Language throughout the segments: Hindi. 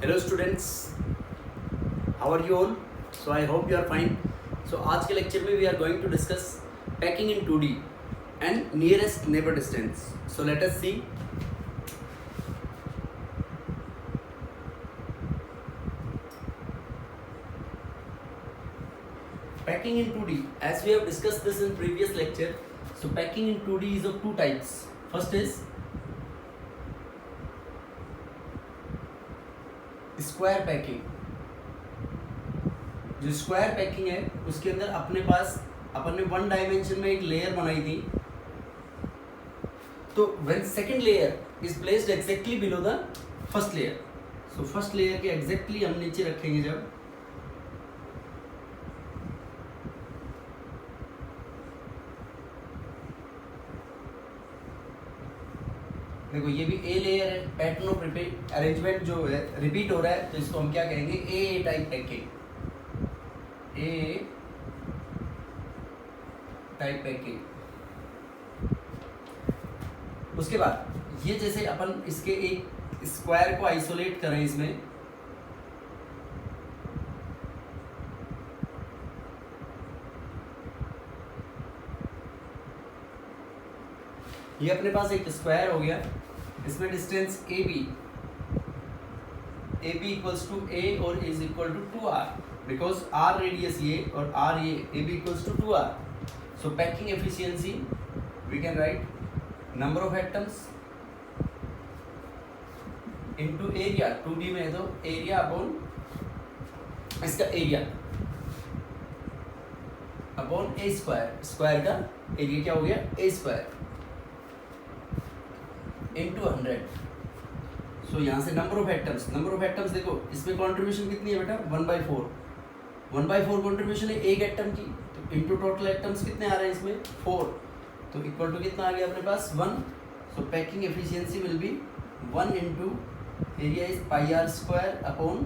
Hello students, how are you all? So I hope you are fine. So आज के लेक्चर में we are going to discuss packing in 2D and nearest neighbour distance. So let us see. Packing in 2D, as we have discussed this in previous lecture. So packing in 2D is of two types. First is square packing. जो स्क्वायर पैकिंग है उसके अंदर अपन ने वन डायमेंशन में एक लेयर बनाई थी. तो when second layer is placed exactly below the first layer, so first layer के एग्जैक्टली हम नीचे रखेंगे. जब देखो ये भी ए लेयर है, पैटर्न ऑफ रिपीट अरेंजमेंट जो है रिपीट हो रहा है, तो इसको हम क्या कहेंगे? ए टाइप पैकिंग. ए टाइप पैकिंग. उसके बाद ये जैसे अपन इसके एक स्क्वायर को आइसोलेट करें, इसमें ये अपने पास एक स्क्वायर हो गया. इसमें distance A B equals to a और is equal to 2r, because r radius ये और r ये, A B equals to 2r. So packing efficiency we can write number of atoms into area. 2D में है तो एरिया अपॉन इसका area upon a square. Square का एरिया क्या हो गया? ए स्क्वायर इंटू 100. सो यहाँ से नंबर ऑफ एटम्स देखो इसमें कॉन्ट्रीब्यूशन कितनी है बेटा? 1/4. 1/4 कॉन्ट्रीब्यूशन है एक एटम की, तो इंटू टोटल एटम्स कितने आ रहे हैं इसमें? 4. तो इक्वल टू कितना आ गया अपने पास? 1. So packing efficiency will be 1 into area is pi r square upon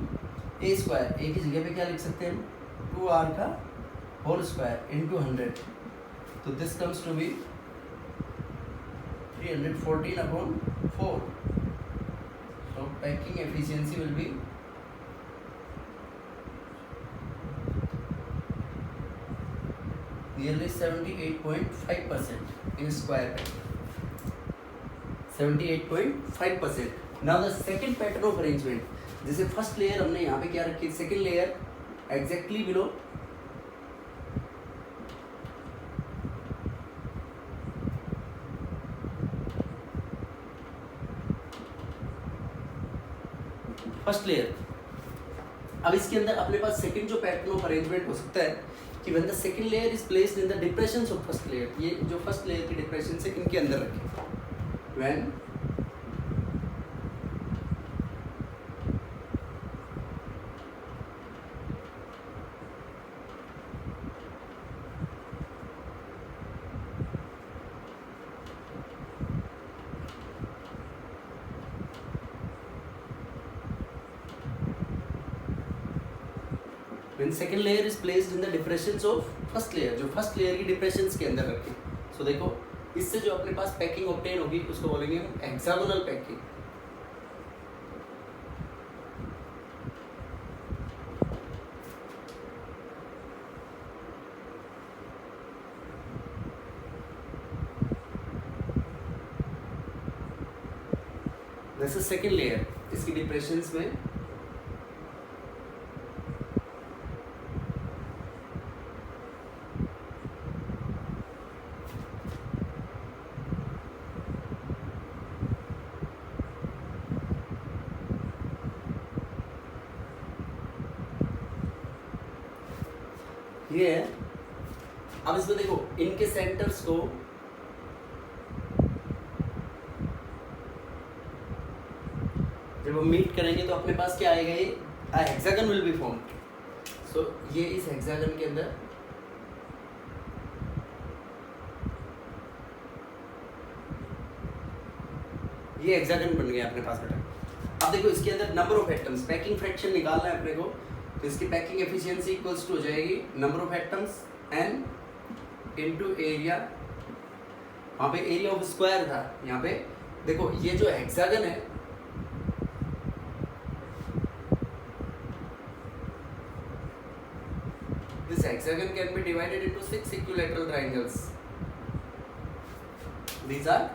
a square. A की जगह पे क्या लिख सकते हैं? 2r का होल स्क्वायर इंटू 100. तो this comes to be 314 upon 4. So packing efficiency will be nearly 78.5% in square packing. 78.5%. Now the second pattern of arrangement, जैसे फर्स्ट लेयर हमने यहाँ पे क्या रखी, second layer exactly below first layer. अब इसके अंदर अपने पास सेकंड जो पैटर्न ऑफ अरेंजमेंट हो सकता है कि when the second layer is placed in the depressions of first layer. ये जो फर्स्ट लेयर की डिप्रेशन से इनके अंदर रखें. When second layer is placed in the depressions of first layer, जो फर्स्ट लेयर की डिप्रेशंस के अंदर रखें. सो देखो इससे जो अपने पास पैकिंग ऑब्टेन होगी उसको बोलेंगे हम hexagonal packing. This is second layer. इसकी डिप्रेशंस में ये है. अब इसमें देखो इनके सेंटर्स को जब हम मीट करेंगे तो अपने पास क्या आएगा? ये हेक्सागन विल बी फॉर्म. सो ये इस हेक्सागन के अंदर ये हेक्सागन बन गया अपने पास बेटा. अब देखो इसके अंदर number of atoms, packing fraction निकालना है अपने को, तो इसकी पैकिंग एफिशिएंसी इक्वल्स टू हो जाएगी number of atoms N into area. वहाँ पे एरिया ऑफ स्क्वायर था, यहाँ पे देखो ये जो हेक्सागन है This hexagon can be divided into 6 equilateral triangles. These are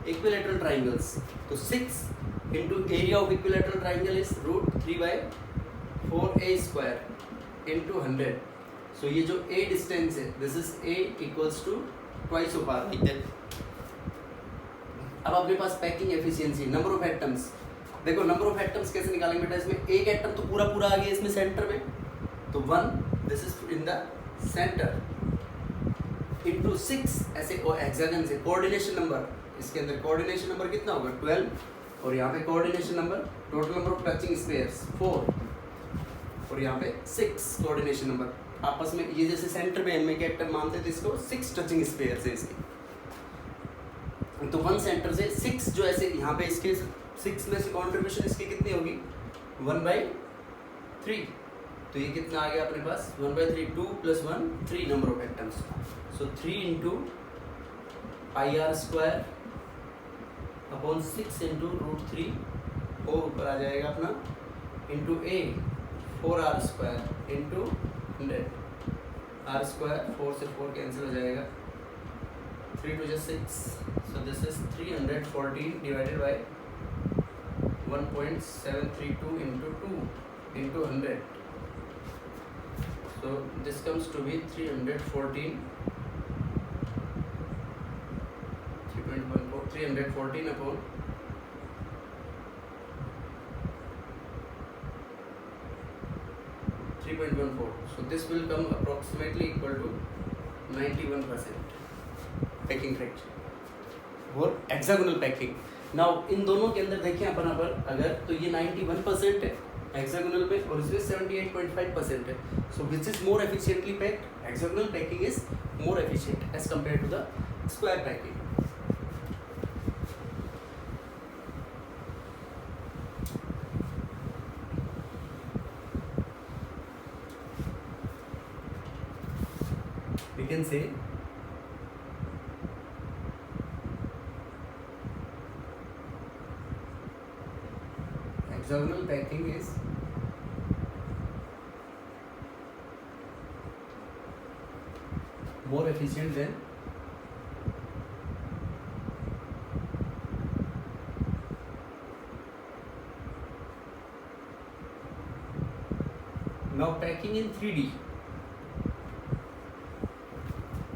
equilateral triangles. So 6 into area of equilateral triangle is √3/4a square into 100. So ये जो a distance है, this is a equals to twice of r like that. अब अपने पास packing efficiency, number of atoms. देखो नंबर ऑफ एटम्स कैसे निकालेंगे बेटा, इसमें एक एटम तो पूरा पूरा आ गया इसमें सेंटर में, तो 1 this is in the centre into 6 ऐसे हेक्सागन से. कोऑर्डिनेशन नंबर, इसके अंदर कोऑर्डिनेशन नंबर कितना होगा 12, और यहाँ पे coordination number, total number of touching spheres 4, और यहाँ पे 6 कोऑर्डिनेशन नंबर. आपस में ये जैसे सेंटर में हम एक एटम मानते थे इसको, 6 टचिंग स्फीयर्स है इसके. तो 1 सेंटर से 6 जो ऐसे यहाँ पे इसके 6 में से कंट्रीब्यूशन इसकी कितनी होगी 1/3. तो ये कितना आ गया अपने पास 1/3, 2 + 1 3 number of atoms. So 3 × πr² upon 6 × √3, 4 ऊपर आ जाएगा अपना, into a 4r² into 100. r² 4 से 4 कैंसिल हो जाएगा, 3 × 6, so this is 314 divided by 1.732 into 2 into 100. So this comes to be 314 upon 3.14. So this will come approximately equal to 91% packing fracture और हेक्सागोनल पैकिंग. नाउ इन दोनों के अंदर देखिए अपन अगर तो ये 91% है हेक्सागोनल में और इसमें 78.5% है. So which is more efficiently packed, hexagonal packing is more efficient as compare to the square packing. We can say hexagonal packing is more efficient than now packing in 3D.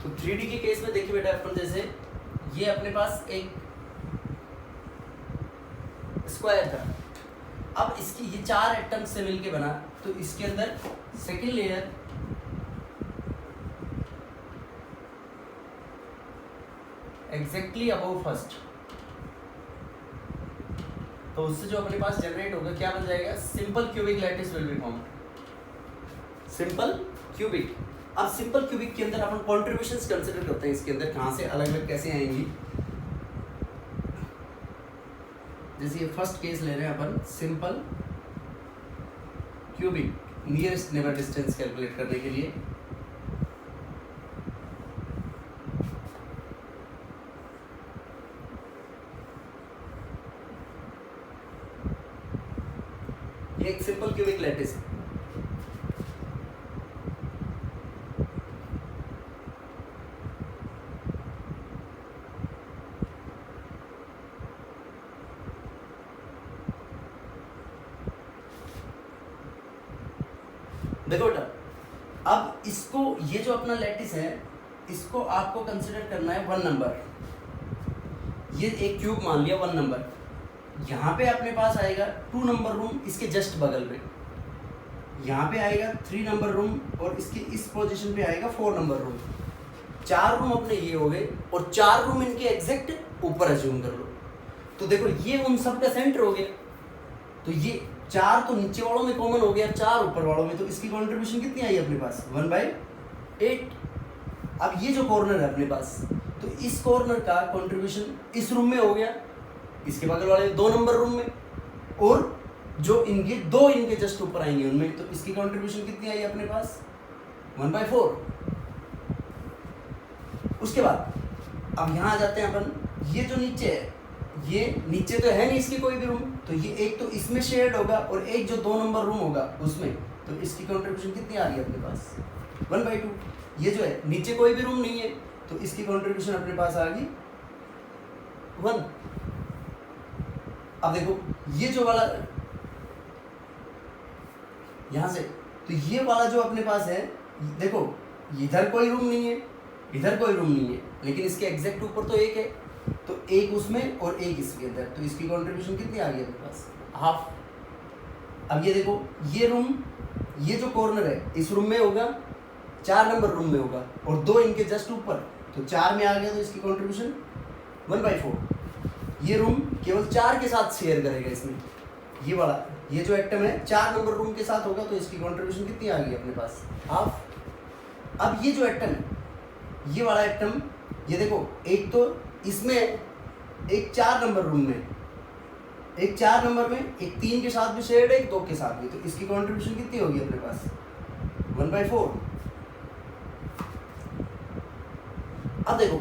तो 3D के केस में देखिए बेटा अपन जैसे ये अपने पास एक स्क्वायर था, अब इसकी ये 4 एटम्स से मिलके बना, तो इसके अंदर second layer exactly above first, तो उससे जो अपने पास जनरेट होगा क्या बन जाएगा, simple cubic lattice will be formed. Simple cubic. अब सिंपल क्यूबिक के अंदर अपन कॉन्ट्रीब्यूशंस कंसीडर करते हैं, इसके अंदर कहाँ से अलग अलग कैसे आएंगी. जैसे ये फर्स्ट केस ले रहे हैं अपन, simple cubic nearest neighbour distance calculate करने के लिए. ये एक सिंपल क्यूबिक लैटिस है. देखो बेटा, अब इसको ये जो अपना लैटिस है इसको आपको कंसिडर करना है 1 नंबर. ये एक क्यूब मान लिया 1 नंबर. यहाँ पे अपने पास आएगा 2 नंबर रूम इसके जस्ट बगल में, यहाँ पे आएगा 3 नंबर रूम और इसके इस पोजीशन पे आएगा 4 नंबर रूम. 4 रूम अपने ये हो गए और 4 रूम इनके एग्जैक्ट ऊपर अज्यूम कर लो. तो देखो ये उन सब का सेंटर हो गया, तो ये 4 तो नीचे वालों में कॉमन हो गया, 4 ऊपर वालों में, तो इसकी कंट्रीब्यूशन कितनी आई अपने पास 1/8. अब ये जो कॉर्नर है अपने पास, तो इस कॉर्नर का कंट्रीब्यूशन इस रूम में हो गया, इसके बगल वाले 2 नंबर रूम में, और जो इनके 2 इनके जस्ट ऊपर आएंगे उनमें, तो इसकी कंट्रीब्यूशन कितनी आई अपने पास 1/4. उसके बाद अब यहाँ आ जाते हैं अपन, ये जो नीचे है ये नीचे तो है नहीं इसकी कोई भी रूम, तो ये एक तो इसमें शेयर्ड होगा और एक जो 2 नंबर रूम होगा उसमें, तो इसकी कंट्रीब्यूशन कितनी आ रही है अपने पास 1/2। ये जो है नीचे कोई भी रूम नहीं है तो इसकी कंट्रीब्यूशन अपने पास आ गई 1। अब देखो ये जो वाला यहां से, तो ये वाला जो अपने पास है, देखो इधर कोई रूम नहीं है, इधर कोई रूम नहीं है, लेकिन इसके एग्जैक्ट ऊपर तो एक है, तो एक उसमें और एक इसके अंदर, तो इसकी कंट्रीब्यूशन कितनी आ गई अपने पास हाफ। अब ये देखो ये रूम, ये जो कॉर्नर है इस रूम में होगा, 4 नंबर रूम में होगा, और 2 इनके जस्ट ऊपर, तो 4 में आ गया, तो इसकी कंट्रीब्यूशन 1/4। ये रूम केवल 4 के साथ शेयर करेगा इसमें, ये वाला, ये जो एटम है 4 नंबर रूम के साथ होगा, तो इसकी कंट्रीब्यूशन कितनी आ गई अपने पास हाफ। अब ये जो एटम है, ये वाला एटम, ये देखो एक तो इसमें, एक 4 नंबर रूम में, एक 4 नंबर में, एक 3 के साथ भी शेयर्ड है, एक 2 के साथ भी, तो इसकी कंट्रीब्यूशन कितनी होगी अपने पास 1/4। अब देखो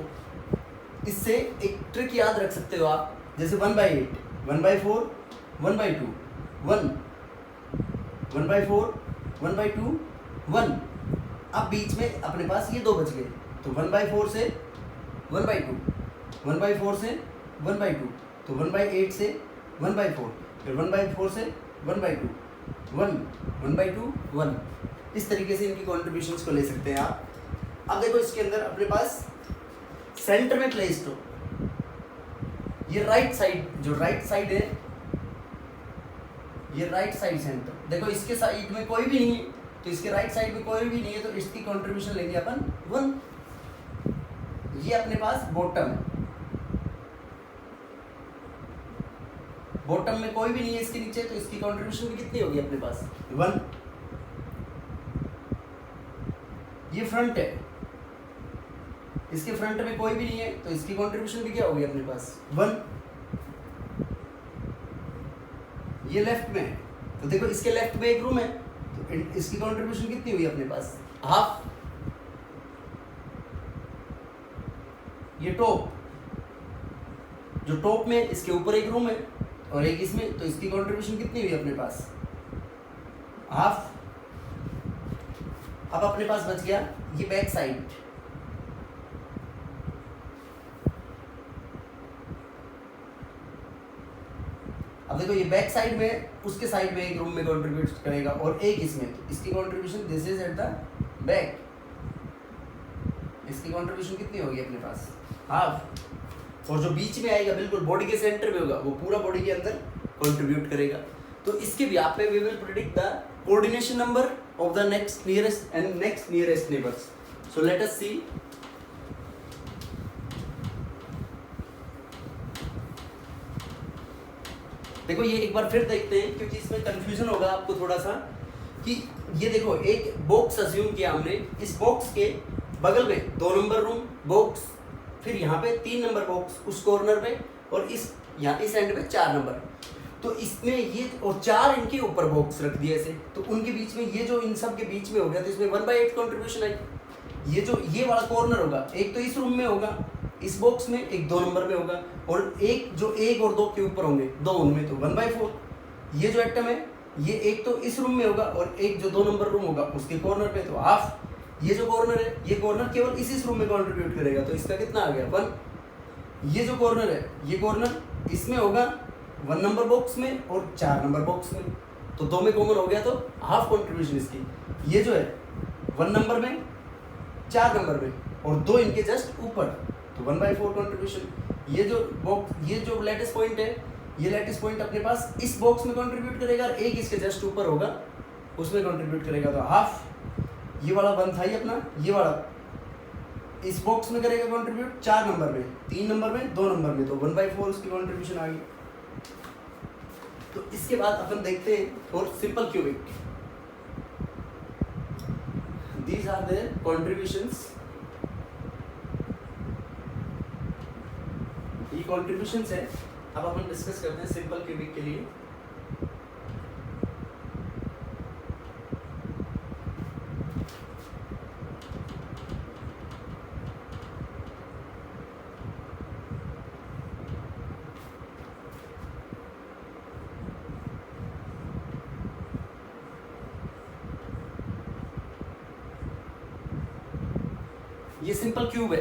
इससे एक ट्रिक याद रख सकते हो आप, जैसे 1/8, 1/4, 1/2, 1, 1/4, 1/2, 1। अब बीच में अपने पास ये 2 बच गए, तो 1/4 से 1/2, 1/4 से 1/2, तो 1/8 से 1/4, फिर 1/4 से 1/2, 1, 1/2, 1। इस तरीके से इनकी कॉन्ट्रीब्यूशंस को ले सकते हैं आप। अब देखो इसके अंदर अपने पास सेंटर में प्लेस्ड हो, ये राइट साइड, जो राइट साइड है, ये राइट साइड सेंटर, देखो इसके साइड में कोई भी नहीं है, तो इसके राइट साइड में कोई भी नहीं है, तो इसकी कंट्रीब्यूशन लेंगे अपन 1। ये अपने पास बॉटम है, बॉटम में कोई भी नहीं है इसके नीचे, तो इसकी कंट्रीब्यूशन भी कितनी होगी अपने पास 1। ये फ्रंट है, इसके फ्रंट में कोई भी नहीं है, तो इसकी कंट्रीब्यूशन भी क्या होगी अपने पास 1। ये लेफ्ट में है, तो देखो इसके लेफ्ट में एक रूम है, तो इसकी कंट्रीब्यूशन कितनी हुई अपने पास हाफ। ये टॉप, जो टॉप में इसके ऊपर एक रूम है और एक इसमें, तो इसकी कंट्रीब्यूशन कितनी हुई अपने पास हाफ। अब अपने पास बच गया ये बैक साइड, अब देखो ये बैक साइड में, उसके साइड में एक रूम में कंट्रीब्यूट करेगा और एक इसमें, तो इसकी contribution this is at the back, इसकी कंट्रीब्यूशन कितनी होगी अपने पास हाफ। और जो बीच में आएगा बिल्कुल बॉडी के सेंटर में होगा, वो पूरा बॉडी के अंदर कंट्रीब्यूट करेगा। तो इसके भी आप पे we will predict the coordination number of the next nearest and next nearest neighbours. So let us see. देखो ये एक बार फिर देखते हैं, क्योंकि इसमें कंफ्यूजन होगा आपको थोड़ा सा, कि ये देखो एक बॉक्स अज्यूम किया हमने, इस बॉक्स के बगल में 2 नंबर रूम बॉक्स, फिर यहाँ पे 3 नंबर बॉक्स उस कॉर्नर पे, और इस यहाँ इस एंड पे 4 नंबर, तो इसमें ये और 4 इनके ऊपर बॉक्स रख दिए ऐसे, तो उनके बीच में ये जो इन सब के बीच में हो गया, तो इसमें 1/8 कंट्रीब्यूशन आई। ये जो ये वाला कॉर्नर होगा, एक तो इस रूम में होगा, इस बॉक्स में एक 2 नंबर में होगा, और एक जो 1 और 2 के ऊपर होंगे 2 उनमें, तो 1/4। ये जो एटम है ये एक तो इस रूम में होगा और एक जो 2 नंबर रूम होगा उसके कॉर्नर पे, तो हाफ। ये जो कॉर्नर है, ये कॉर्नर केवल इस रूम में कंट्रीब्यूट करेगा, तो इसका कितना आ गया 1। ये जो कॉर्नर है, ये कॉर्नर इसमें होगा 1 नंबर बॉक्स में और 4 नंबर बॉक्स में, तो 2 में कॉमन हो गया, तो हाफ कंट्रीब्यूशन इसकी। ये जो है 1 नंबर में, 4 नंबर में, और 2 इनके जस्ट ऊपर, तो 1/4 कंट्रीब्यूशन। ये जो बॉक्स, ये जो लेटेस्ट पॉइंट है, ये लेटेस्ट पॉइंट अपने पास इस बॉक्स में कंट्रीब्यूट करेगा, और एक इसके जस्ट ऊपर होगा उसमें कंट्रीब्यूट करेगा, तो हाफ। ये वाला 1 था ही अपना, ये वाला इस बॉक्स में करेगा कंट्रीब्यूट 4 नंबर में, 3 नंबर में, 2 नंबर में, तो 1/4 उसकी कंट्रीब्यूशन आ गई। तो इसके बाद अपन देखते हैं और simple cubic. These are their contributions, ये कंट्रीब्यूशंस है। अब अपन डिस्कस करते हैं सिंपल क्यूबिक के लिए। ये सिंपल क्यूब है।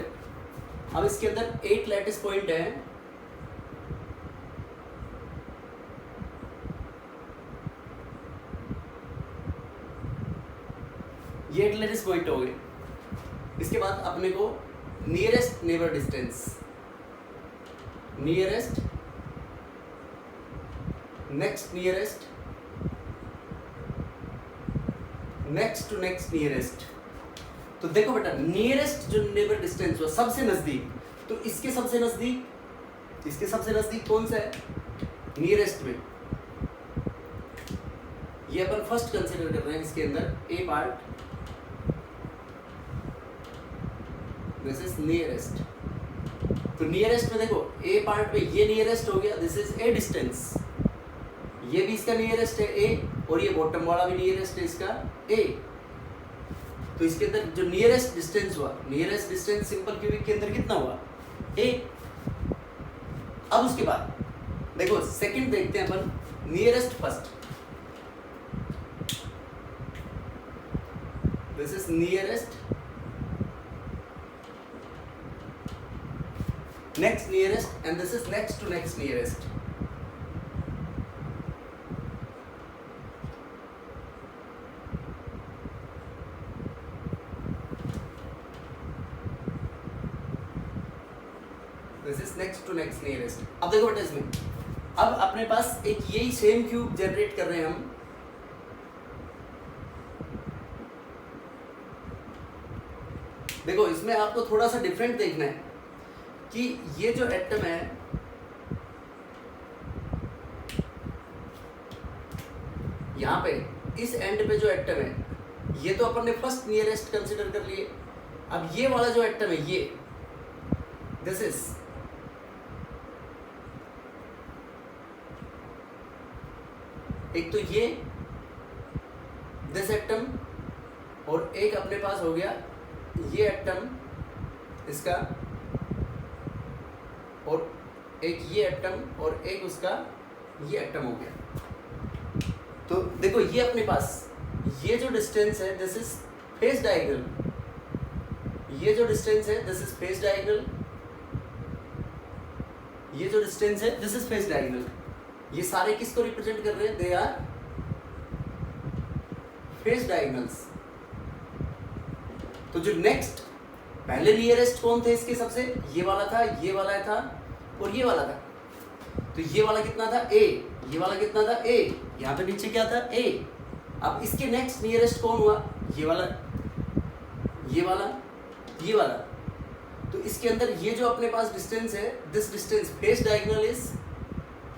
अब इसके अंदर 8 लैटिस पॉइंट है। ये 8 लैटिस पॉइंट हो गए। इसके बाद अपने को nearest neighbour distance, nearest, next nearest, next to next nearest. तो देखो बेटा, नियरेस्ट जो नेबर डिस्टेंस हुआ सबसे नजदीक, तो इसके सबसे नजदीक, इसके सबसे नजदीक कौन सा है? नियरेस्ट में। ये अपन फर्स्ट कंसीडर कर रहे हैं इसके अंदर ए पार्ट, दिस इज नियरेस्ट। तो नियरेस्ट में देखो ए पार्ट पे ये नियरेस्ट हो गया, दिस इज ए डिस्टेंस, ये भी इसका नियरेस्ट है ए, और ये बॉटम वाला भी नियरेस्ट है इसका ए। तो इसके अंदर जो नियरेस्ट डिस्टेंस हुआ, नियरेस्ट डिस्टेंस सिंपल क्यूबिक के अंदर कितना हुआ? ए। अब उसके बाद देखो सेकंड देखते हैं अपन, nearest first, this is nearest, next nearest, and this is next to next nearest. This is next to next nearest. अब देखो बेटा इसमें, अब अपने पास एक यही सेम क्यूब जनरेट कर रहे हैं हम। देखो इसमें आपको थोड़ा सा डिफरेंट देखना है कि ये जो एटम है, यहां पे इस एंड पे जो एटम है, ये तो अपन ने फर्स्ट नियरेस्ट कंसीडर कर लिए। अब ये वाला जो एटम है, ये दिस इज, एक तो ये दिस एटम, और एक अपने पास हो गया ये एटम इसका, और एक ये एटम, और एक उसका ये एटम हो गया। तो देखो ये अपने पास ये जो डिस्टेंस है, दिस इज फेस डायगोनल, ये जो डिस्टेंस है दिस इज फेस डायगोनल, ये जो डिस्टेंस है दिस इज फेस डायगोनल। ये सारे किसको रिप्रेजेंट कर रहे हैं? They are face diagonals. तो जो नेक्स्ट पहले नियरेस्ट कौन थे इसके सबसे? ये वाला था, ये वाला था, और ये वाला था। तो ये वाला कितना था? ए। ये वाला कितना था? ए। यहाँ पे नीचे क्या था? ए। अब इसके नेक्स्ट नियरेस्ट कौन हुआ? ये वाला, ये वाला, ये वाला। तो इसके अंदर ये जो अपने पास डिस्टेंस है, this distance face diagonal is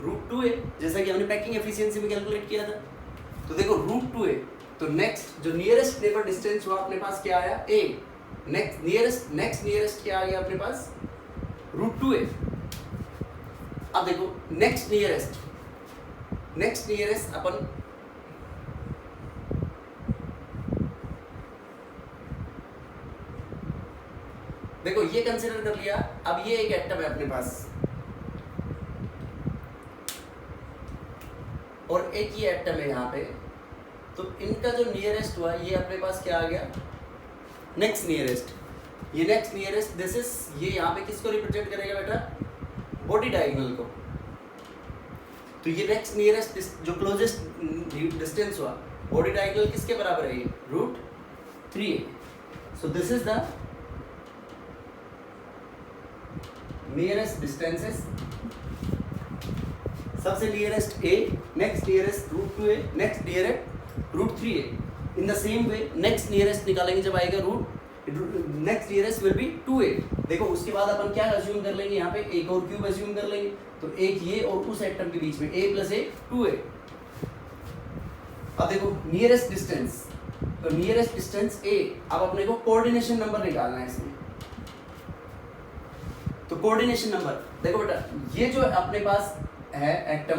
√2a, जैसा कि हमने पैकिंग एफिशिएंसी में कैलकुलेट किया था। तो देखो √2a, तो नेक्स्ट जो नियरेस्ट नेबर डिस्टेंस हुआ अपने पास क्या आया? ए। नेक्स्ट नियरेस्ट क्या आ गया अपने पास? √2a। अब देखो नेक्स्ट नियरेस्ट अपन देखो ये कंसीडर कर लिया। अब ये एक एटम है अपने पास, और एक ये एटम है यहाँ पे। तो इनका जो नियरेस्ट हुआ, ये अपने पास क्या आ गया? Next nearest. ये नेक्स्ट नियरेस्ट दिस इज, ये यहाँ पे किसको रिप्रेजेंट करेगा बेटा? बॉडी डायगोनल को। तो ये नेक्स्ट नियरेस्ट जो क्लोजेस्ट डिस्टेंस हुआ बॉडी डायगोनल किसके बराबर है? ये √3a। So this is the nearest distances. सबसे nearest a, next nearest √2a, next nearest √3a। In the same way next nearest निकालेंगे जब आएगा next nearest will be 2a। देखो उसके बाद अपन क्या अज्यूम कर लेंगे? यहाँ पे एक और क्यूब अज्यूम कर लेंगे। तो एक ये और उस एटम के बीच में a + a 2a। अब देखो नियरेस्ट डिस्टेंस, तो नियरेस्ट डिस्टेंस a। अब अपने को कोऑर्डिनेशन नंबर निकालना है इसमें। तो कोऑर्डिनेशन नंबर देखो बेटा, ये जो अपने पास है एटम,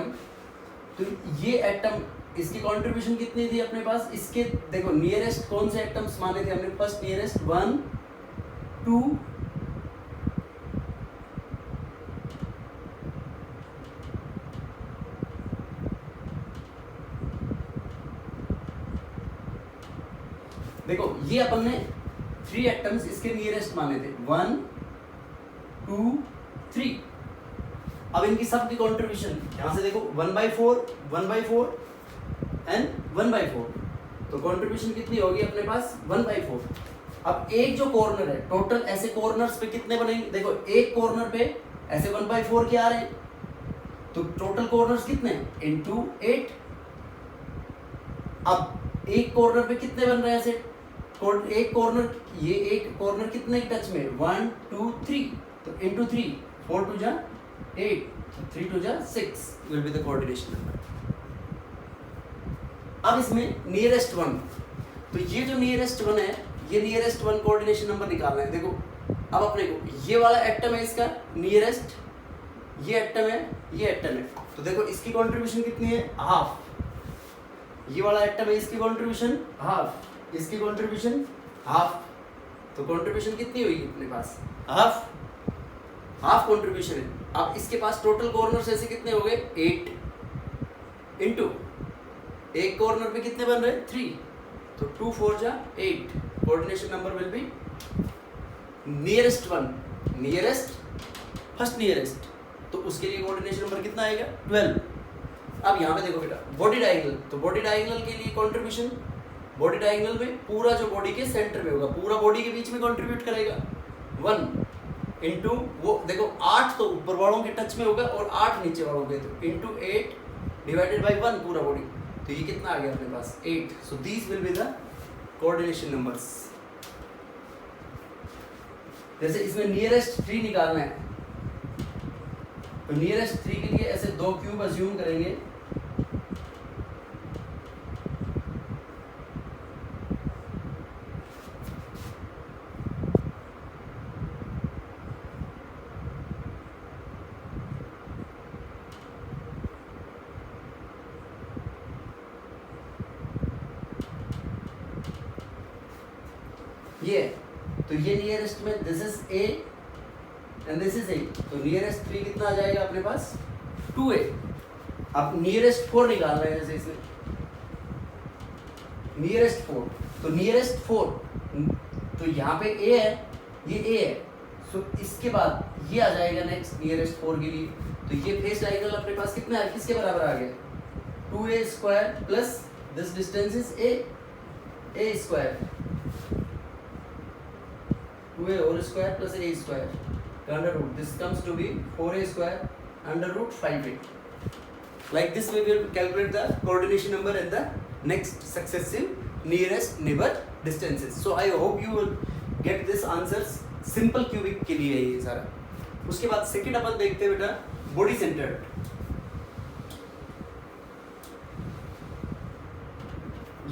तो ये एटम इसकी कंट्रीब्यूशन कितनी थी अपने पास? इसके देखो नियरेस्ट कौन से एटम्स माने थे हमने? फर्स्ट नियरेस्ट 1 2 देखो ये अपन ने 3 एटम्स इसके नियरेस्ट माने थे 1 2 3। अब इनकी सब की कॉन्ट्रीब्यूशन यहां से देखो 1/4 1/4 एंड 1/4, तो कॉन्ट्रीब्यूशन कितनी होगी अपने पास 1/4। अब एक जो कॉर्नर है, टोटल ऐसे कॉर्नर्स पे कितने बनेंगे, देखो एक कॉर्नर पे ऐसे 1/4 के आ रहे हैं, तो टोटल कॉर्नर्स कितने इनटू 8। अब एक कॉर्नर पे कितने बन रहे हैं ऐसे, एक कॉर्नर, ये एक कॉर्नर कितने टच में 1 2 3, तो इनटू 3 4 2 जा 8, 3 2 जा 6 will be the coordination number. अब इसमें नियरेस्ट वन, तो ये जो नियरेस्ट वन है, ये नियरेस्ट वन कोऑर्डिनेशन नंबर निकालना है। देखो अब अपने को ये वाला एटम है इसका नियरेस्ट, ये एटम है, ये एटम है, तो देखो इसकी कंट्रीब्यूशन कितनी है हाफ। ये वाला एटम है, इसकी कंट्रीब्यूशन हाफ, इसकी कंट्रीब्यूशन हाफ, तो कंट्रीब्यूशन कितनी हुई अपने पास हाफ, हाफ कंट्रीब्यूशन है। अब इसके पास टोटल कॉर्नर्स ऐसे कितने हो गए 8 इनटू एक कॉर्नर पे कितने बन रहे 3, तो 2 4 जा 8, coordination number will be nearest one, nearest first nearest, तो उसके लिए कोऑर्डिनेशन नंबर कितना आएगा 12। अब यहाँ पे देखो बेटा बॉडी डायगोनल, तो बॉडी डायगोनल के लिए कंट्रीब्यूशन, बॉडी डायगोनल में पूरा जो बॉडी के सेंटर में होगा, पूरा बॉडी के बीच में कंट्रीब्यूट करेगा 1 इनटू वो देखो 8 तो ऊपर वालों के टच में होगा और 8 नीचे वालों के, तो इनटू 8 डिवाइडेड बाय 1 पूरा बॉडी, तो ये कितना आ गया अपने पास 8। So these will be the coordination numbers. जैसे इसमें नियरेस्ट 3 निकालना है, तो नियरेस्ट 3 के लिए ऐसे 2 क्यूब अज्यूम करेंगे, ये तो ये नियरेस्ट में this is A and this is a, तो नियरेस्ट 3 कितना आ जाएगा अपने पास 2a। अब नियरेस्ट 4 निकालना है, जैसे इसमें नियरेस्ट 4, तो नियरेस्ट 4, तो यहाँ पे a है, ये a है, सो इसके बाद ये आ जाएगा नेक्स्ट नियरेस्ट 4 के लिए, तो ये फेस डायगोनल अपने पास कितना है, किसके बराबर आ गया 2a square plus this distance is a square, 2a whole square plus a square the under root, this comes to be 4a square under root 5a. Like this we will calculate the coordination number and the next successive nearest neighbor distances. So I hope you will get this answers, simple cubic के लिए ये सारा। उसके बाद सेकंड अपन देखते हैं बेटा बॉडी सेंटर्ड।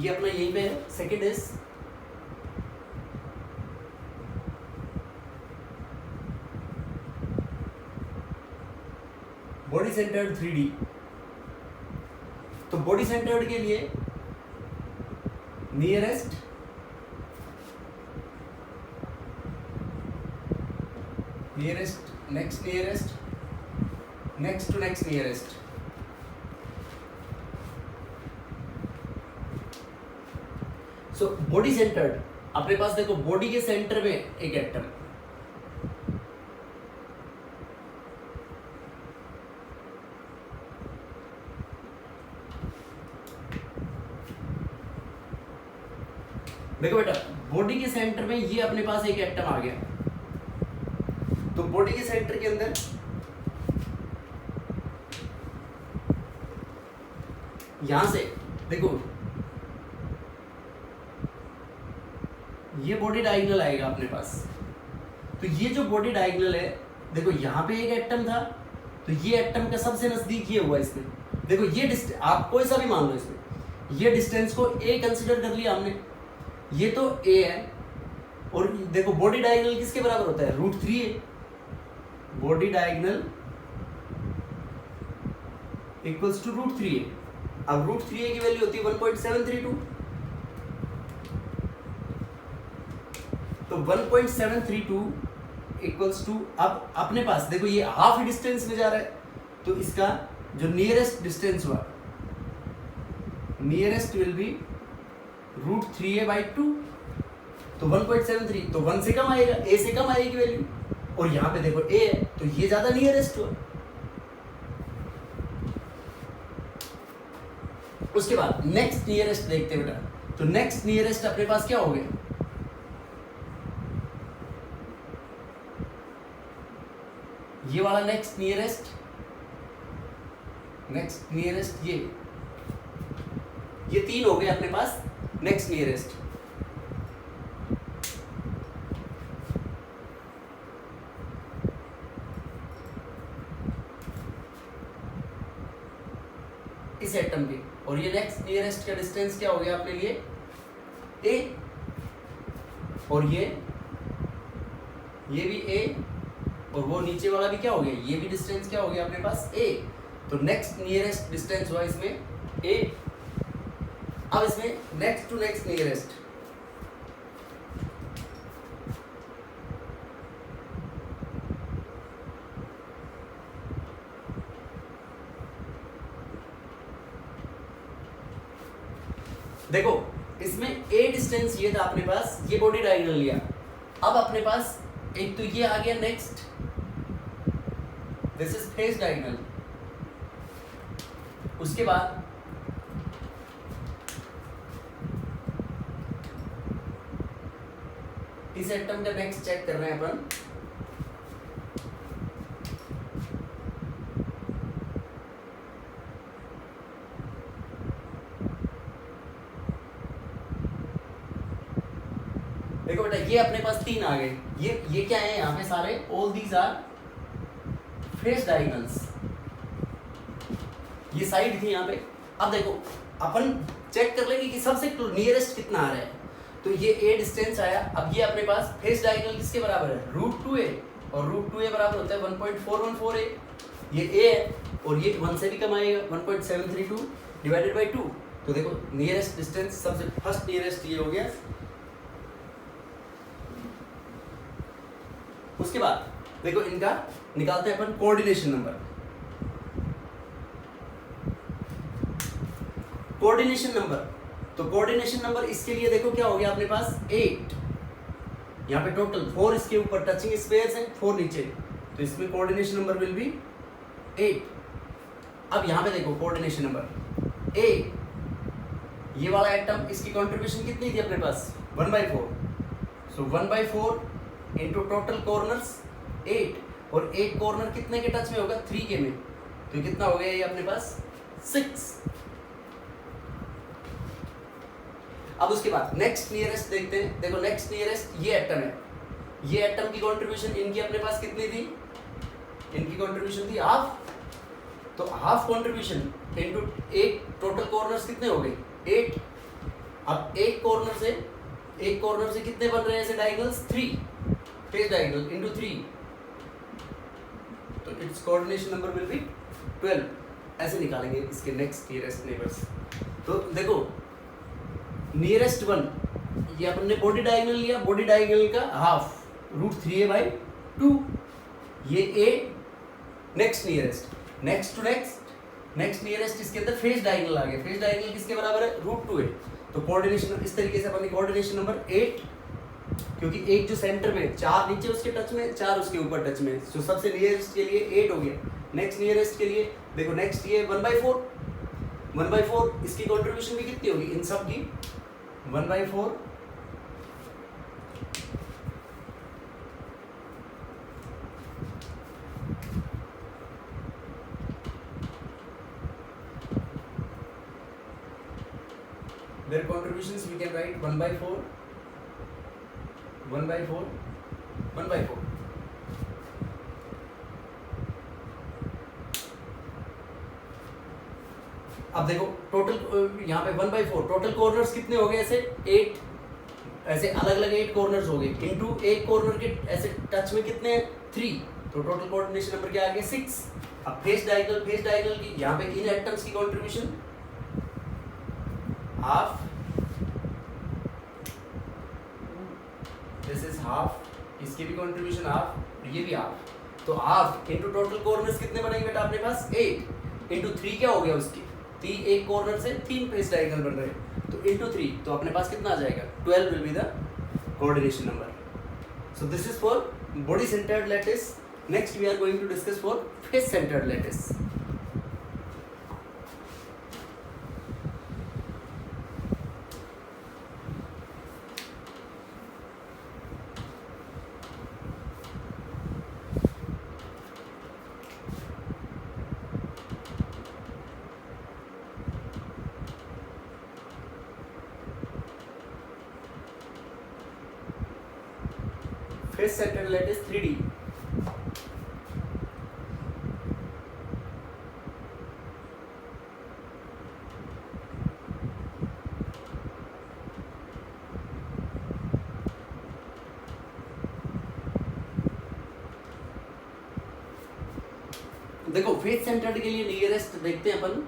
ये अपना यहीं पे है, second is body centred 3D। तो बॉडी सेंटर्ड के लिए nearest, nearest, next nearest, next to next nearest. So body centred अपने पास देखो बॉडी के सेंटर में एक एटम, देखो बेटा बॉडी के सेंटर में ये अपने पास एक एटम आ गया, तो बॉडी के सेंटर के अंदर यहां से देखो ये बॉडी डायगोनल आएगा अपने पास, तो ये जो बॉडी डायगोनल है देखो यहाँ पे एक एटम था, तो ये एटम का सबसे नजदीक ये हुआ इसमें, देखो ये आप कोई सा भी मान लो इसमें, ये डिस्टेंस को a कंसीडर कर लिया हमने, ये तो a है, और देखो बॉडी डायगोनल किसके बराबर होता है √3a, body diagonal equals to √3a। अब √3a की वैल्यू होती है 1.732, तो 1.732 इक्वल्स टू, अब अपने पास देखो ये हाफ डिस्टेंस में जा रहा है, तो इसका जो नियरेस्ट डिस्टेंस हुआ, नियरेस्ट विल बी √3a/2, तो 1.73, तो 1 से कम आएगा, ए से कम आएगी वैल्यू। और यहाँ पे देखो ए है तो ये ज्यादा नियरेस्ट हुआ। उसके बाद नेक्स्ट नियरेस्ट देखते हैं बेटा। तो नेक्स्ट नियरेस्ट अपने पास क्या हो गया, ये वाला नेक्स्ट नियरेस्ट ये 3 हो गए अपने पास नेक्स्ट नियरेस्ट। इस एटम के, और ये नेक्स्ट नियरेस्ट का डिस्टेंस क्या हो गया अपने लिए ए, और ये भी ए, और वो नीचे वाला भी क्या हो गया, ये भी डिस्टेंस क्या हो गया अपने पास ए। तो नेक्स्ट नियरेस्ट डिस्टेंस हुआ इसमें ए। अब इसमें नेक्स्ट टू नेक्स्ट नियरेस्ट, देखो इसमें ए डिस्टेंस ये था अपने पास, ये बॉडी डायगोनल लिया। अब अपने पास एक तो ये आ गया next, this is face diagonal. उसके बाद इस एटम का नेक्स्ट चेक कर रहे हैं अपन। देखो बेटा ये अपने पास 3 आ गए। ये क्या है यहाँ पे सारे, all these are face diagonals. ये साइड थी यहाँ पे। अब देखो अपन चेक कर लेंगे कि सबसे नियरेस्ट कितना आ रहा है। तो ये ए डिस्टेंस आया। अब ये अपने पास फेस डायगोनल किसके बराबर है, √2a, और √2a बराबर होता है 1.414a। ये ए है और ये 1 से भी कम आएगा, 1.732 डिवाइडेड बाई 2। तो देखो नियरेस्ट डिस्टेंस सबसे फर्स्ट नियरेस्ट ये हो गया। उसके बाद देखो इनका निकालते हैं अपन कोऑर्डिनेशन नंबर। कोऑर्डिनेशन नंबर, तो कोऑर्डिनेशन नंबर इसके लिए देखो क्या हो गया अपने पास 8। यहाँ पे टोटल 4 इसके ऊपर टचिंग स्पेयर्स हैं, 4 नीचे, तो इसमें कोऑर्डिनेशन नंबर विल बी 8। अब यहाँ पे देखो कोऑर्डिनेशन नंबर ए, ये वाला एटम, इसकी कंट्रीब्यूशन कितनी थी अपने पास 1/4। सो 1/4 इंटू टोटल कॉर्नर्स 8, और 8 कॉर्नर कितने के टच में होगा 3 के में, तो कितना हो गया ये अपने पास 6। अब उसके बाद नेक्स्ट नियरेस्ट देखते हैं। देखो नेक्स्ट नियरेस्ट ये एटम है, ये एटम की कंट्रीब्यूशन इनकी अपने पास कितनी थी, इनकी कंट्रीब्यूशन थी हाफ। तो half contribution into 8 total corners कितने हो गए 8। अब एक कॉर्नर से कितने बन रहे हैं ऐसे डायगोनल्स 3, फेस डायगोनल इनटू 3, तो it's coordination number will be 12। ऐसे निकालेंगे इसके नेक्स्ट नियरेस्ट नेबर्स। तो देखो नियरेस्ट 1, ये अपन ने बॉडी डायगोनल लिया, बॉडी डायगोनल का हाफ √3a/2, ये a. Next nearest, next to next nearest, इसके अंदर फेस डायगोनल आ गया। फेस डायगोनल किसके बराबर है √2a। तो कोऑर्डिनेशन इस तरीके से अपन कोऑर्डिनेशन नंबर 8, क्योंकि एक जो सेंटर में 4 नीचे उसके टच में, 4 उसके ऊपर टच में, तो सबसे नियरेस्ट के लिए 8 हो गया। नेक्स्ट नियरेस्ट के लिए देखो नेक्स्ट ये 1/4 इसकी कंट्रीब्यूशन भी कितनी होगी इन सब की 1/4। Their contributions we can write 1/4, 1/4, 1/4। अब देखो टोटल यहाँ पे 1/4 टोटल कॉर्नर्स कितने हो गए ऐसे 8, ऐसे अलग अलग 8 कॉर्नर्स हो गए इनटू एक कॉर्नर के ऐसे टच में कितने 3, तो टोटल कोऑर्डिनेशन नंबर क्या आ गया 6। अब फेस डायगोनल की यहाँ पे इन एटम्स की contribution half, this is half, इसकी भी कंट्रीब्यूशन हाफ, ये भी हाफ, तो हाफ इनटू टोटल कॉर्नर्स कितने बनेंगे बेटा अपने पास 8 इनटू 3 क्या हो गया उसकी 3, एक कॉर्नर से 3 फेस डायगोनल बन रहे हैं, तो इनटू 3, तो अपने पास कितना आ जाएगा 12 will be the coordination number. So this is for body centered lattice. Next we are going to discuss for face centered lattice. Face centered lattice 3D. देखो फेस सेंटर्ड के लिए नियरेस्ट देखते हैं अपन,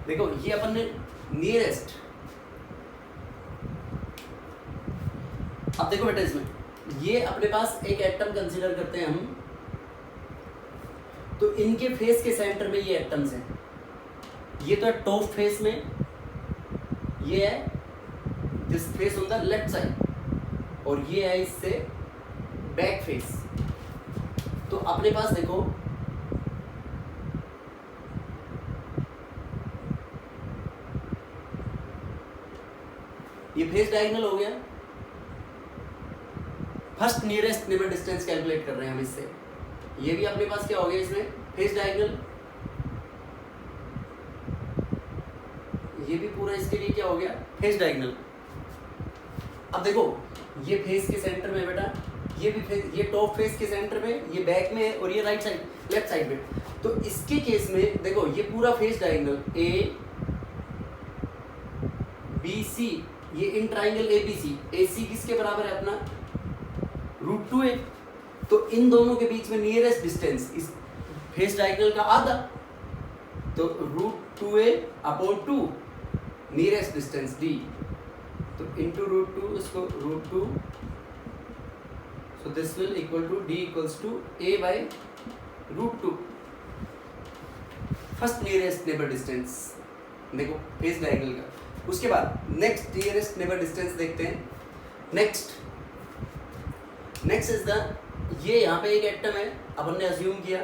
देखो ये अपन ने नियरेस्ट, अब देखो बेटा इसमें ये अपने पास एक एटम कंसीडर करते हैं हम, तो इनके फेस के सेंटर में ये एटम्स हैं। ये तो है टॉप फेस में, ये है this face on the left side, और ये है इससे बैक फेस। तो अपने पास देखो ये फेस डायगोनल हो गया। First nearest neighbour distance calculate कर रहे हैं हम इससे। ये भी अपने पास क्या हो गया इसमें फेस डायगोनल, ये भी पूरा इसके लिए क्या हो गया फेस डायगोनल। अब देखो ये फेस के सेंटर में बेटा, ये भी फेस, ये टॉप फेस के सेंटर में, ये बैक में है, और ये राइट साइड लेफ्ट साइड में। तो इसके केस में देखो ये पूरा face diagonal A B C, ये इन ट्राइंगल एबीसी, एसी किसके बराबर है अपना √2a। तो इन दोनों के बीच में नियरेस्ट डिस्टेंस इस फेस डायगोनल का आधा, तो √2a/2 नियरेस्ट डिस्टेंस d, तो इनटू √2 इसको √2, so this will equal to d equals to a/√2। First nearest neighbour distance देखो फेस डायगोनल का। उसके बाद नेक्स्ट नियरेस्ट नेबर डिस्टेंस देखते हैं। नेक्स्ट इज द, ये यहाँ पे एक एटम है, अपन ने अज्यूम किया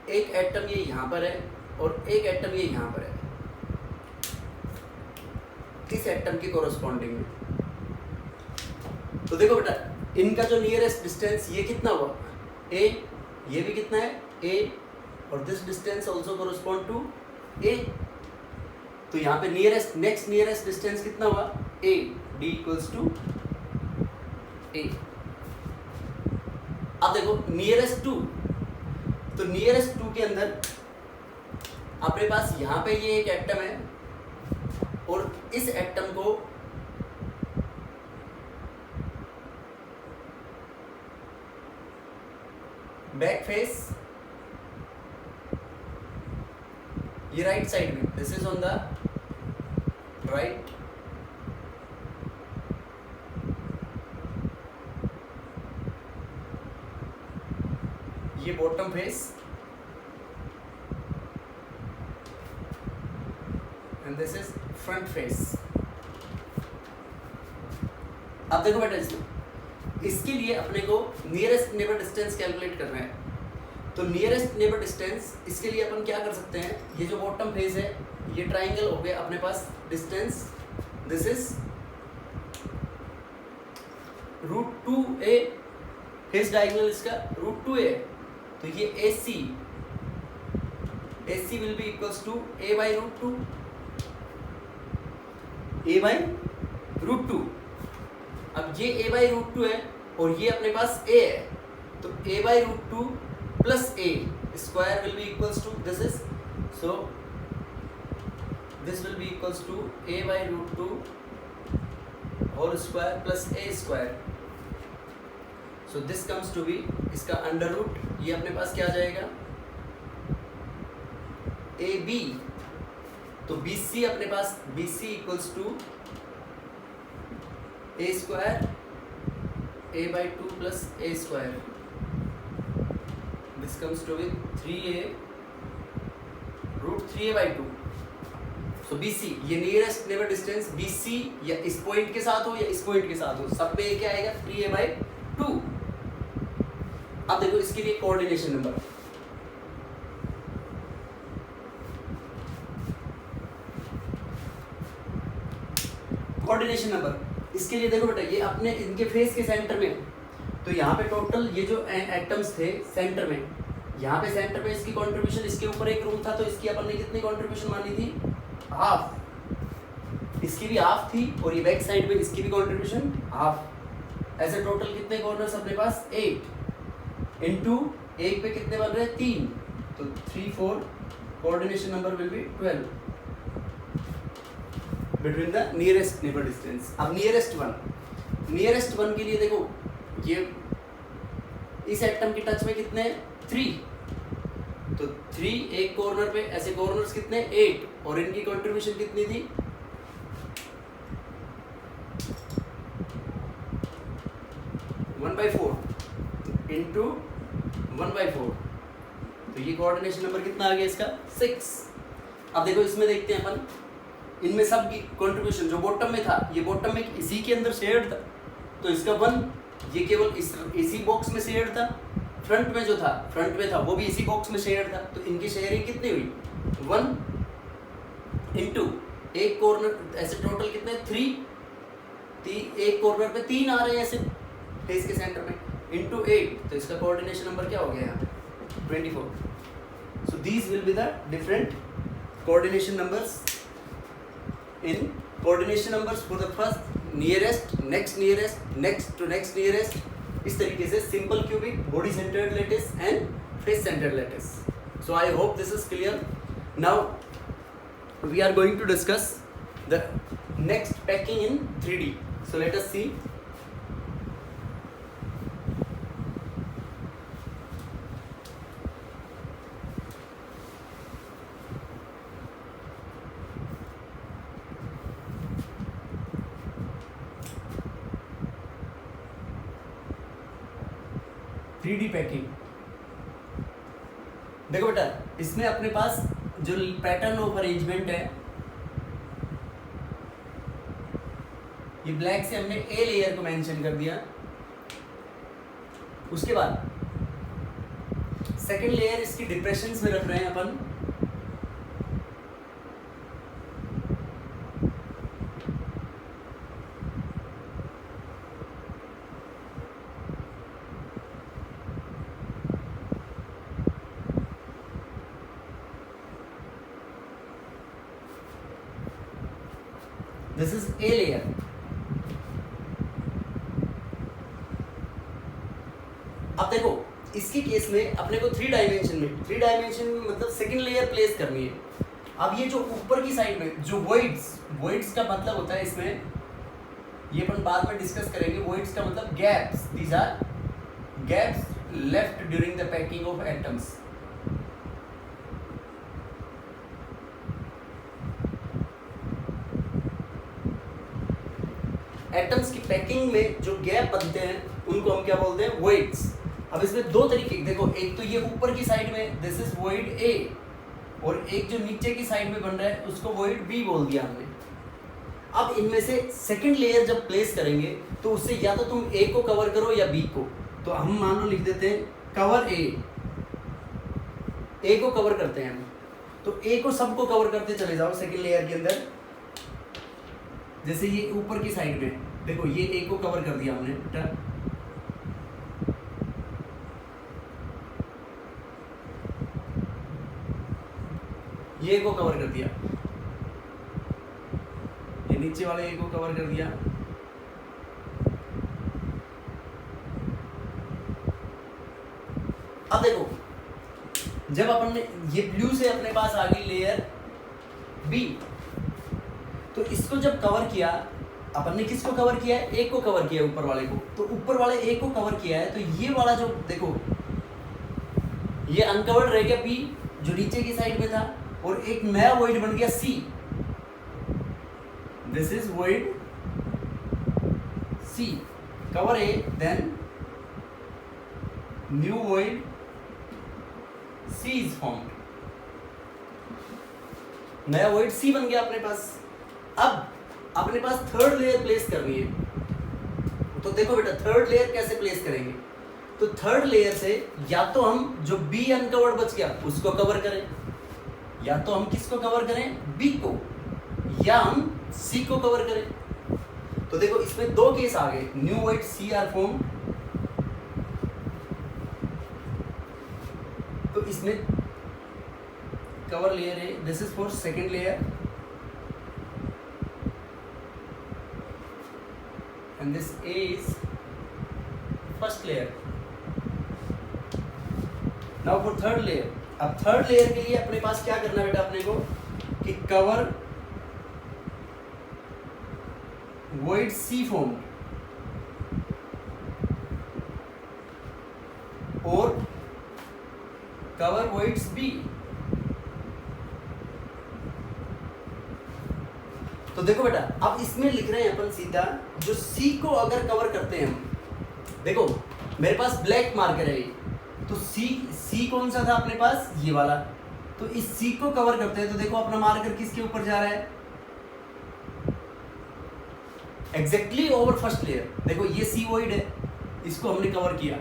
एक एटम ये यहाँ पर है और एक एटम ये यहाँ पर है, इस एटम के कोरस्पॉन्डिंग में। तो देखो बेटा इनका जो नियरेस्ट डिस्टेंस ये कितना हुआ a, ये भी कितना है a, और this distance also correspond to a। तो यहाँ पे नियरेस्ट नेक्स्ट नियरेस्ट डिस्टेंस कितना हुआ a, d equals to a। अब देखो नियरेस्ट 2, तो नियरेस्ट 2 के अंदर अपने पास यहाँ पे ये एक एटम है, और इस एटम को बैक फेस, ये राइट साइड में, this is on the right, ये bottom face, and this is front face. अब देखो बेटा इसके लिए अपने को नियरेस्ट नेबर डिस्टेंस कैलकुलेट करना है। तो नियरेस्ट नेबर डिस्टेंस इसके लिए अपन क्या कर सकते हैं, ये जो बॉटम फेस है ये ट्राइंगल हो गया अपने पास distance, this is √2a, face diagonal इसका √2a, तो ये AC will be equals to a/√2, a/√2। अब ये a/√2 है, और ये अपने पास a है, तो a by root 2 plus a square will be equals to this is, so this will be equals to a by root 2 whole square plus a square. So this comes to be इसका अंडर रूट, ये अपने पास क्या आ जाएगा ए बी, तो बी सी अपने पास B C equals to a square a by 2 plus a square, this comes to with 3a root 3a by 2. So B C, ये nearest neighbour distance B C या इस पॉइंट के साथ हो या इस पॉइंट के साथ हो, सब पे क्या आएगा 3a बाई 2. अब देखो इसके लिए कोऑर्डिनेशन नंबर, कोऑर्डिनेशन नंबर इसके लिए देखो बेटा, ये अपने इनके फेस के सेंटर में, तो यहाँ पे टोटल ये जो एटम्स थे सेंटर में, यहाँ पे सेंटर पे इसकी कंट्रीब्यूशन, इसके ऊपर एक रूम था तो इसकी अपन ने कितनी कंट्रीब्यूशन मानी थी, हाफ, इसकी भी हाफ थी, और ये बैक साइड में इसकी भी कंट्रीब्यूशन हाफ. ऐसे टोटल कितने कॉर्नर्स अपने पास 8 इंटू एक पे कितने बन रहे हैं 3, तो 3 4, coordination number will be 12 between the nearest neighbour distance. अब नियरेस्ट वन के लिए देखो, ये इस एटम के टच में कितने 3, तो 3 एक कॉर्नर पे, ऐसे कॉर्नर्स कितने 8, और इनकी कंट्रीब्यूशन कितनी थी 1/4 इंटू 1/4, तो ये कोऑर्डिनेशन नंबर कितना आ गया इसका 6. अब देखो इसमें देखते हैं अपन, इनमें सब की कंट्रीब्यूशन जो बॉटम में था, ये बॉटम में इसी के अंदर शेयर्ड था, तो इसका 1, ये केवल इसी बॉक्स में शेयर्ड था, फ्रंट में जो था फ्रंट में था वो भी इसी बॉक्स में शेयर्ड था, तो इनकी शेयरिंग कितनी हुई 1 इंटू एक कॉर्नर, ऐसे टोटल कितने 3, एक कॉर्नर पे 3 आ रहे हैं ऐसे फेस के सेंटर में, इंटू 8, तो इसका कोऑर्डिनेशन नंबर क्या हो गया यहाँ पे 24. So these will be the different coordination numbers in coordination numbers for the first nearest, next nearest, next to next nearest, इस तरीके से simple cubic, body centered lattice and face centered lattice. So I hope this is clear. Now we are going to discuss the next packing in 3D. So let us see. Packing देखो बेटा, इसमें अपने पास जो पैटर्न ऑफ अरेंजमेंट है, ये ब्लैक से हमने ए लेयर को मेंशन कर दिया, उसके बाद सेकंड लेयर इसकी डिप्रेशंस में रख रहे हैं अपन, दिस इज ए लेयर. अब देखो इसके केस में अपने को 3 डायमेंशन में मतलब सेकंड लेयर प्लेस करनी है. अब ये जो ऊपर की साइड में जो वॉइड्स का मतलब होता है, इसमें ये अपन बाद में डिस्कस करेंगे. वॉइड्स का मतलब gaps, these are gaps left during the packing of atoms. Atoms की पैकिंग में जो गैप बनते हैं उनको हम क्या बोलते हैं, वॉइड्स. अब इसमें 2 तरीके देखो, एक तो ये ऊपर की साइड में दिस इज वॉइड ए, और एक जो नीचे की साइड में बन रहा है उसको वॉइड बी बोल दिया हमने. अब इनमें से सेकंड लेयर जब प्लेस करेंगे तो उससे या तो तुम ए को कवर करो या बी को. तो हम मान लो लिख देते हैं कवर ए को कवर करते हैं हम, तो ए को सबको कवर करते चले जाओ सेकंड लेयर के अंदर. जैसे ये ऊपर की साइड में देखो, ये ए को कवर कर दिया हमने बेटा, ये को कवर कर दिया, ये नीचे वाले ए को कवर कर दिया, अब देखो जब अपन ने ये ब्लू से अपने पास आ गई लेयर बी, तो इसको जब कवर किया, अपन ने किसको कवर किया है, एक को कवर किया है ऊपर वाले को, तो ऊपर वाले एक को कवर किया है, तो ये वाला जो देखो ये अनकवर्ड रह गया बी जो नीचे की साइड में था, और एक नया वॉइड बन गया C, this is void C, cover A, then new void C is formed, नया वॉइड सी बन गया अपने पास। अब अपने पास थर्ड लेयर प्लेस करनी है, तो देखो बेटा थर्ड लेयर कैसे प्लेस करेंगे, तो थर्ड लेयर से या तो हम जो बी अनकवर्ड बच गया उसको कवर करें, या तो हम किसको कवर करें, बी को, या हम सी को कवर करें। तो देखो इसमें दो केस आ गए, new void C are form, तो इसमें कवर लेयर है, this is for second layer and this is first layer. Now for third layer. अब थर्ड लेयर के लिए अपने पास क्या करना है बेटा अपने को, कि कवर void C formed और कवर voids B। तो देखो बेटा अब इसमें लिख रहे हैं अपन सीधा, जो सी को अगर कवर करते हैं हम, देखो मेरे पास ब्लैक मार्कर है, तो सी कौन सा था अपने पास, ये वाला, तो इस सी को कवर करते हैं, तो देखो अपना मार्कर किसके ऊपर जा रहा है, एग्जैक्टली ओवर फर्स्ट लेयर। देखो ये सी वॉइड है, इसको हमने कवर किया,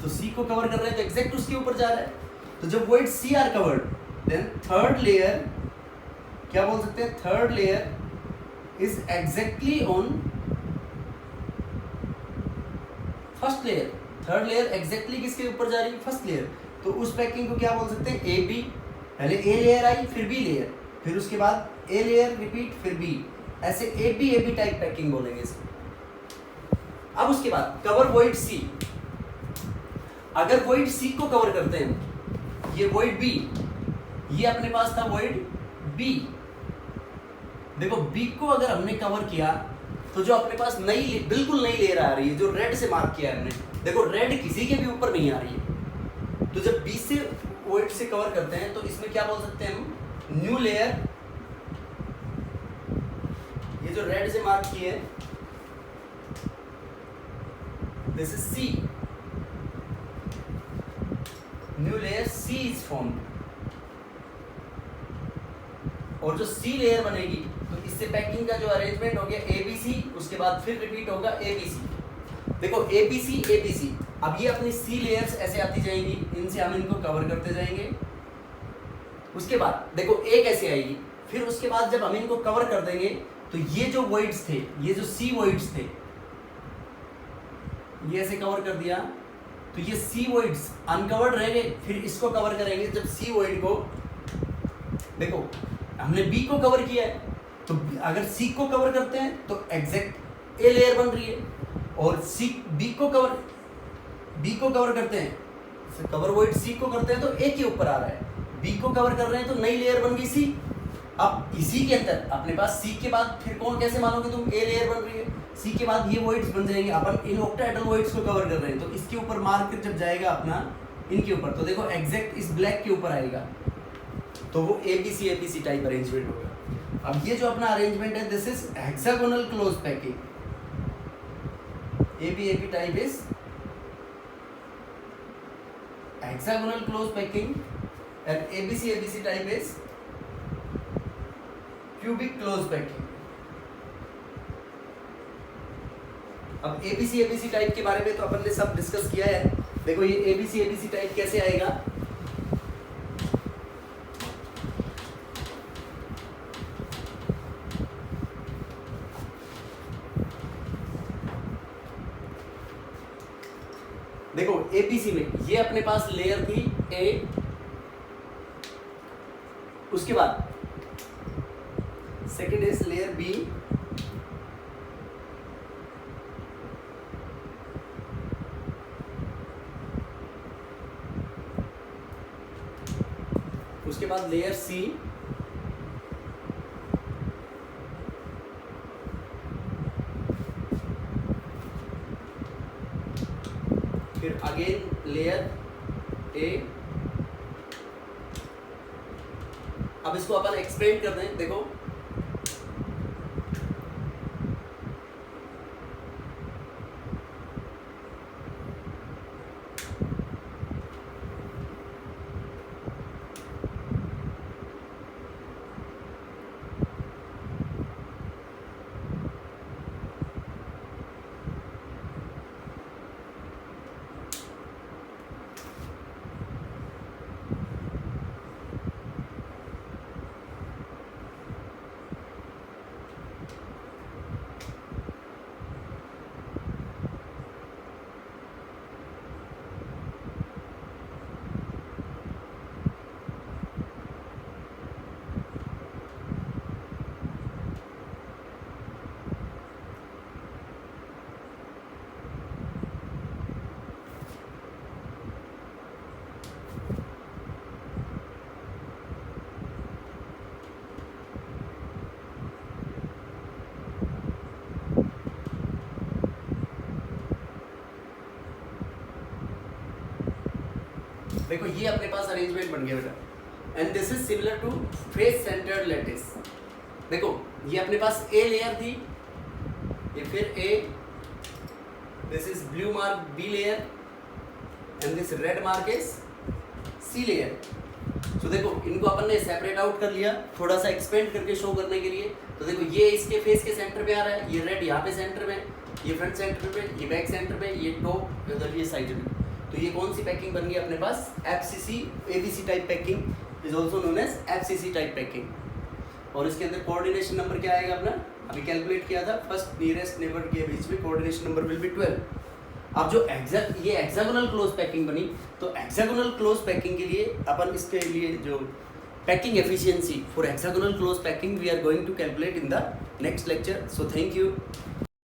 तो सी को कवर कर रहे हैं तो एग्जैक्ट उसके ऊपर जा रहा है। तो जब void C are covered, then third layer क्या बोल सकते हैं, third layer is exactly on first layer, third layer exactly किसके ऊपर जा रही है, फर्स्ट लेयर। तो उस पैकिंग को क्या बोल सकते हैं, ए बी, पहले ए लेयर आई फिर बी लेयर, फिर उसके बाद ए लेयर रिपीट फिर बी, ऐसे ए बी टाइप पैकिंग बोलेंगे इसको। अब उसके बाद कवर वॉइड सी, अगर वॉइड सी को कवर करते हैं, ये वॉइड बी, ये अपने पास था वॉइड बी, देखो बी को अगर हमने कवर किया तो जो अपने पास नई बिल्कुल नई लेयर आ रही है, जो रेड से मार्क किया है हमने, देखो रेड किसी के भी ऊपर नहीं आ रही है, तो जब बी से वॉइड से कवर करते हैं तो इसमें क्या बोल सकते हैं हम, न्यू लेयर, ये जो रेड से मार्क की है this is C, new layer C is formed, और जो सी लेयर बनेगी तो इससे पैकिंग का जो अरेंजमेंट हो गया ABC, उसके बाद फिर रिपीट होगा ABC। देखो ABC, अब ये अपनी सी लेयर्स ऐसे आती जाएंगी, इनसे हम इनको कवर करते जाएंगे। उसके बाद देखो A कैसे आएगी, फिर उसके बाद जब हम इनको कवर कर देंगे तो ये जो वॉइड्स थे, ये जो सी वॉइड्स थे, ये ऐसे कवर कर दिया, तो ये सी वॉइड्स अनकवर्ड रह गए, फिर इसको कवर करेंगे। जब सी वॉइड को, देखो हमने बी को कवर किया है, तो अगर सी को कवर करते हैं तो एग्जैक्ट ए लेयर बन रही है, और सी बी को कवर करते हैं, कवर वॉइड सी को करते हैं तो ए के ऊपर आ रहा है, बी को कवर कर रहे हैं तो नई लेयर बन गई सी। अब इसी के अंदर अपने पास सी के बाद फिर कौन, कैसे मानोगे तुम, ए लेयर बन रही है, सी के बाद ये वॉइड्स बन जाएंगे, अपन इन ऑक्टाहेड्रल वॉइड्स को कवर कर रहे हैं, तो इसके ऊपर मार्कर जब जाएगा अपना इनके ऊपर, तो देखो एग्जैक्ट इस ब्लैक के ऊपर आएगा, तो वो ABC टाइप अरेंजमेंट होगा। अब ये जो अपना अरेंजमेंट है, this is hexagonal close packing, AB type is hexagonal close packing and ABC type is cubic close packing. अब ABC टाइप के बारे में तो अपन ने सब डिस्कस किया है। देखो ये ABC टाइप कैसे आएगा, देखो ABC में ये अपने पास लेयर थी A, उसके बाद सेकेंड इज लेयर B, बाद लेयर सी, फिर अगेन लेयर ए। अब इसको अपन एक्सपेंड कर दें, देखो देखो ये अपने पास अरेंजमेंट बन गया बेटा। And this is similar to face centred lattice. देखो ये अपने पास ए लेयर थी, ये फिर A, this is blue mark B layer and this red mark is C layer. तो देखो इनको अपन ने सेपरेट आउट कर लिया, थोड़ा सा एक्सपेंड करके शो करने के लिए। तो देखो ये इसके फेस के सेंटर पे आ रहा है, ये रेड यहाँ पे सेंटर में, ये फ्रंट सेंटर पे, ये बैक सेंटर पे, ये टॉप इधर, ये साइड में। तो ये कौन सी पैकिंग बन गई अपने पास? FCC ABC type packing is also known as FCC type packing. और इसके अंदर कोऑर्डिनेशन नंबर क्या आएगा अपना? अभी कैलकुलेट किया था, फर्स्ट नियरेस्ट नेबर के बीच में कोऑर्डिनेशन नंबर विल बी 12। अब जो ये हेक्सागोनल क्लोज पैकिंग बनी, तो हेक्सागोनल क्लोज पैकिंग के लिए अपन इसके लिए जो packing efficiency for hexagonal close packing we are going to calculate in the next lecture. So thank you.